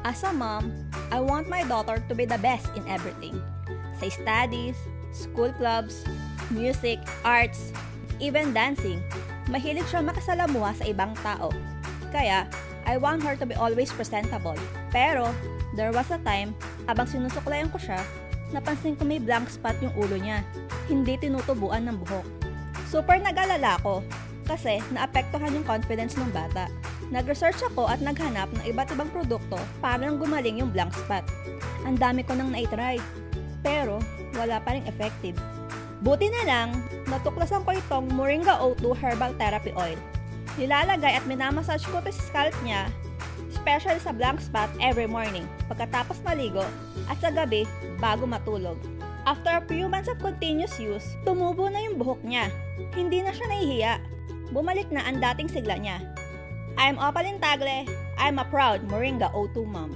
As a mom, I want my daughter to be the best in everything. Sa studies, school clubs, music, arts, even dancing. Mahilig siya makasalamuha sa ibang tao. Kaya, I want her to be always presentable. Pero, there was a time, abang sinusuklayan ko siya, napansin ko may blank spot yung ulo niya. Hindi tinutubuan ng buhok. Super nag-alala ko kasi naapektuhan yung confidence ng bata. Nag-research ako at naghanap ng iba't ibang produkto para lang gumaling yung blank spot. Ang dami ko nang na-try, pero wala pa ring effective. Buti na lang, natuklasan ko itong Moringa O2 Herbal Therapy Oil. Nilalagay at minamassage ko sa scalp niya, especially sa blank spot every morning, pagkatapos maligo at sa gabi bago matulog. After a few months of continuous use, tumubo na yung buhok niya. Hindi na siya nahihiya. Bumalik na ang dating sigla niya. I'm Opalyn Tagle. I'm a proud Moringa O2 mom.